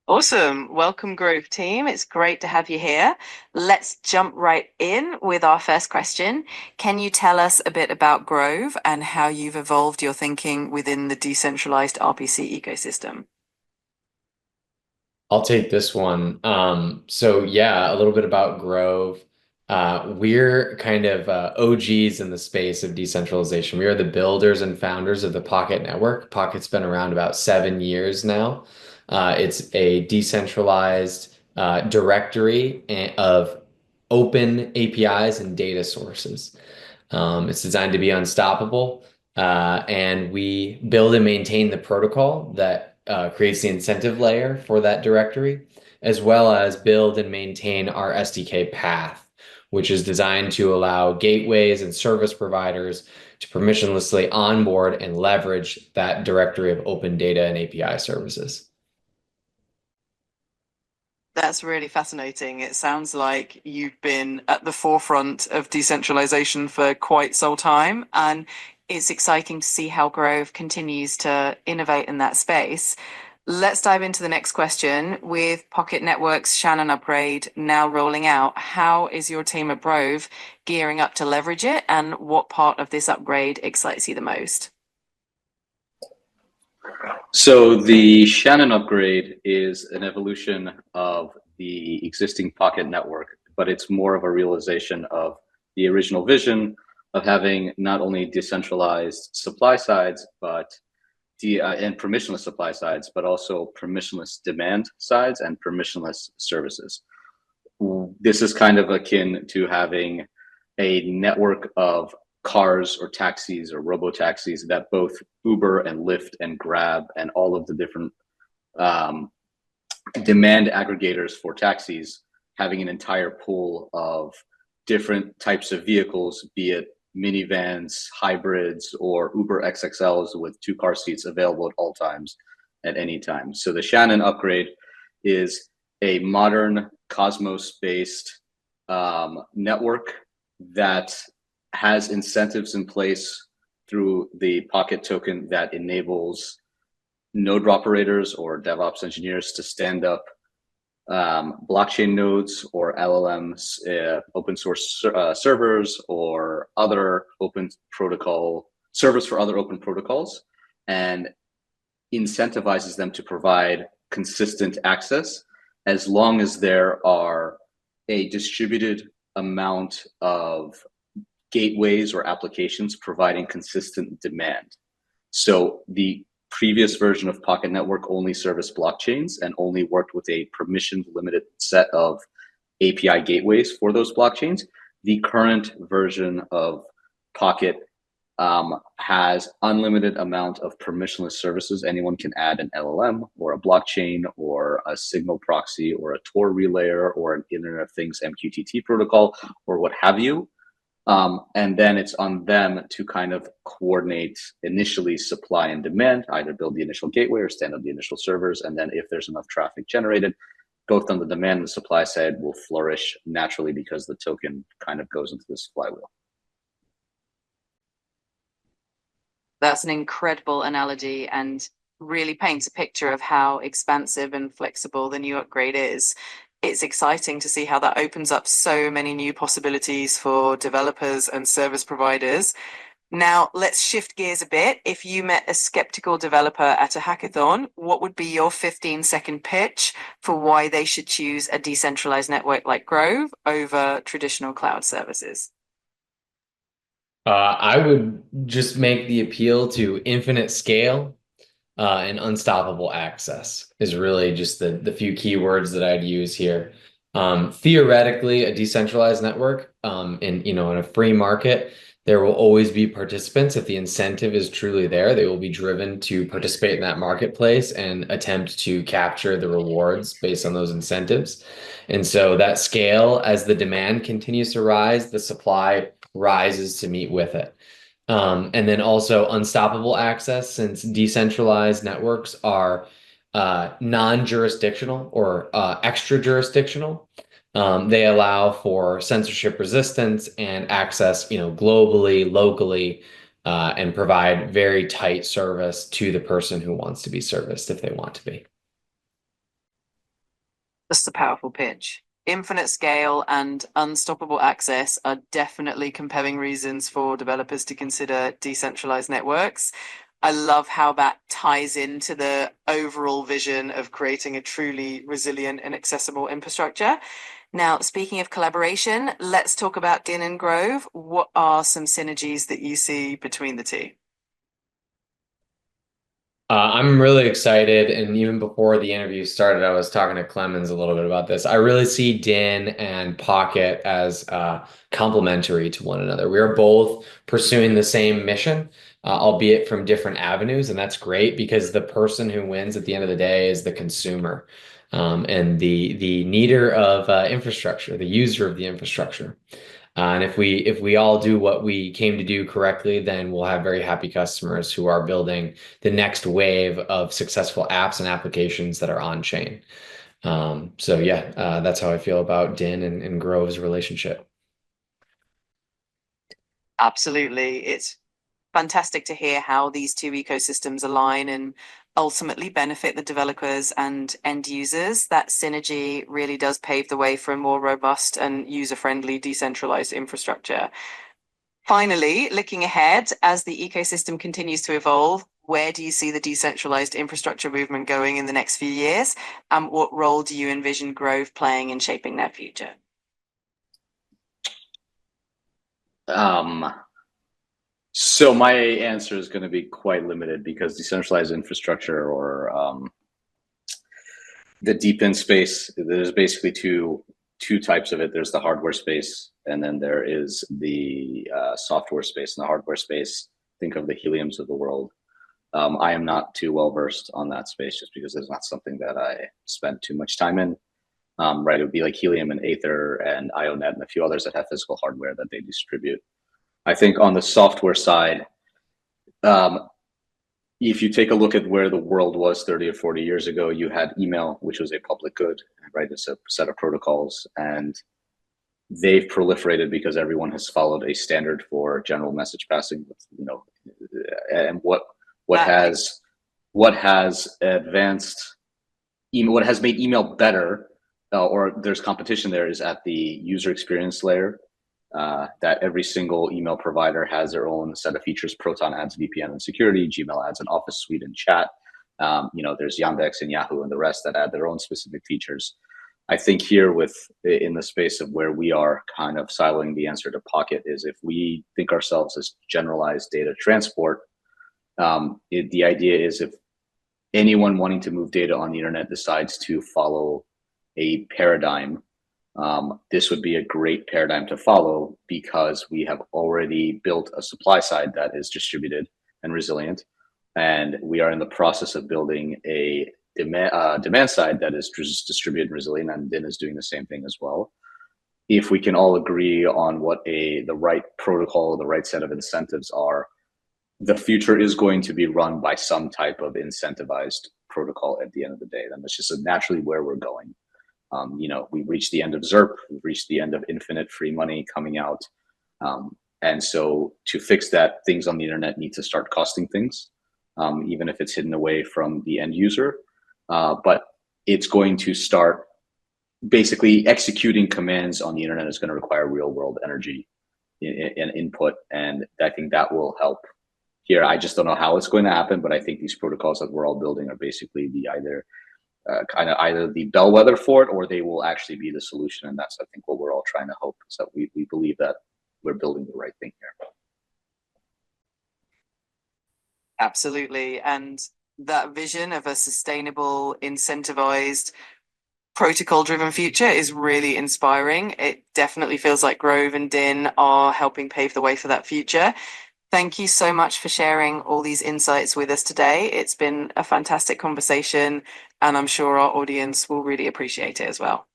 Awesome. Welcome, Grove team. It's great to have you here. Let's jump right in with our first question. Can you tell us a bit about Grove and how you've evolved your thinking within the decentralized RPC ecosystem? I'll take this one. So yeah, a little bit about Grove. We're kind of OGs in the space of decentralization. We are the builders and founders of the Pocket Network. Pocket's been around about 7 years now. It's a decentralized directory of open APIs and data sources. It's designed to be unstoppable, and we build and maintain the protocol that creates the incentive layer for that directory, as well as build and maintain our SDK path, which is designed to allow gateways and service providers to permissionlessly onboard and leverage that directory of open data and API services. That's really fascinating. It sounds like you've been at the forefront of decentralization for quite some time, and it's exciting to see how Grove continues to innovate in that space. Let's dive into the next question. With Pocket Network's Shannon upgrade now rolling out, how is your team at Grove gearing up to leverage it, and what part of this upgrade excites you the most? So the Shannon upgrade is an evolution of the existing Pocket network, but it's more of a realization of the original vision of having not only decentralized supply sides, but and permissionless supply sides, but also permissionless demand sides and permissionless services. This is kind of akin to having a network of cars or taxis or robo taxis that both Uber and Lyft and Grab and all of the different um, demand aggregators for taxis having an entire pool of different types of vehicles, be it minivans, hybrids, or Uber XXLs with two car seats available at all times at any time. So the Shannon upgrade is a modern Cosmos-based network that has incentives in place through the Pocket token that enables node operators or DevOps engineers to stand up blockchain nodes or LLMs, open source servers or other open protocol servers for other open protocols, and incentivizes them to provide consistent access as long as there are a distributed amount of gateways or applications providing consistent demand. So the previous version of Pocket Network only serviced blockchains and only worked with a permission limited set of API gateways for those blockchains. The current version of Pocket has unlimited amount of permissionless services. Anyone can add an LLM or a blockchain or a signal proxy or a Tor relayer or an Internet of Things MQTT protocol or what have you. And then it's on them to kind of coordinate initially supply and demand, either build the initial gateway or stand up the initial servers. And then if there's enough traffic generated, both on the demand and the supply side will flourish naturally because the token kind of goes into this flywheel. That's an incredible analogy and really paints a picture of how expansive and flexible the new upgrade is. It's exciting to see how that opens up so many new possibilities for developers and service providers. Now, let's shift gears a bit. If you met a skeptical developer at a hackathon, what would be your 15-second pitch for why they should choose a decentralized network like Grove over traditional cloud services? I would just make the appeal to infinite scale and unstoppable access is really just the few keywords that I'd use here. Theoretically, a decentralized network in a free market, there will always be participants. If the incentive is truly there, they will be driven to participate in that marketplace and attempt to capture the rewards based on those incentives. And so that scale, as the demand continues to rise, the supply rises to meet with it. And then also unstoppable access, since decentralized networks are non-jurisdictional or extra-jurisdictional. They allow for censorship resistance and access, globally, locally, and provide very tight service to the person who wants to be serviced if they want to be. That's a powerful pitch. Infinite scale and unstoppable access are definitely compelling reasons for developers to consider decentralized networks. I love how that ties into the overall vision of creating a truly resilient and accessible infrastructure. Now, speaking of collaboration, let's talk about DIN and Grove. What are some synergies that you see between the two? I'm really excited, and even before the interview started, I was talking to Clemens a little bit about this. I really see Din and Pocket as complementary to one another. We are both pursuing the same mission, albeit from different avenues, and that's great because the person who wins at the end of the day is the consumer, and the needer of infrastructure, the user of the infrastructure. And if we all do what we came to do correctly, then we'll have very happy customers who are building the next wave of successful apps and applications that are on chain. So yeah, that's how I feel about Din and Grove's relationship. Absolutely. It's fantastic to hear how these two ecosystems align and ultimately benefit the developers and end users. That synergy really does pave the way for a more robust and user-friendly decentralized infrastructure. Finally, looking ahead, as the ecosystem continues to evolve, where do you see the decentralized infrastructure movement going in the next few years? And what role do you envision Grove playing in shaping that future? So my answer is going to be quite limited because decentralized infrastructure or the deep in space, there's basically two types of it. There's the hardware space, and then there is the software space. In the hardware space, think of the Heliums of the world. I am not too well versed on that space just because it's not something that I spent too much time in. Right, it would be like Helium and Aether and IONET and a few others that have physical hardware that they distribute. I think on the software side, if you take a look at where the world was 30 or 40 years ago, you had email, which was a public good, right? It's a set of protocols, and they've proliferated because everyone has followed a standard for general message passing, you know, and what has advanced email, what has made email better, or there's competition there, is at the user experience layer. That every single email provider has their own set of features. Proton adds VPN and security, Gmail adds an Office suite and chat. You know, there's Yandex and Yahoo and the rest that add their own specific features. I think here in the space of where we are kind of siloing the answer to Pocket is if we think ourselves as generalized data transport, the idea is if anyone wanting to move data on the internet decides to follow a paradigm, this would be a great paradigm to follow because we have already built a supply side that is distributed and resilient, and we are in the process of building a demand side that is distributed and resilient, and DIN is doing the same thing as well. If we can all agree on what the right protocol, the right set of incentives are, the future is going to be run by some type of incentivized protocol at the end of the day. Then that's just naturally where we're going. You know, we've reached the end of ZERP, we've reached the end of infinite free money coming out. And so to fix that, things on the internet need to start costing things, even if it's hidden away from the end user. But it's going to start basically executing commands on the internet is going to require real world energy and input. And I think that will help here. I just don't know how it's going to happen, but I think these protocols that we're all building are basically the either the bellwether for it, or they will actually be the solution. And that's, I think, what we're all trying to hope, is that we believe that we're building the right thing here. Absolutely. And that vision of a sustainable, incentivized, protocol-driven future is really inspiring. It definitely feels like Grove and DIN are helping pave the way for that future. Thank you so much for sharing all these insights with us today. It's been a fantastic conversation, and I'm sure our audience will really appreciate it as well.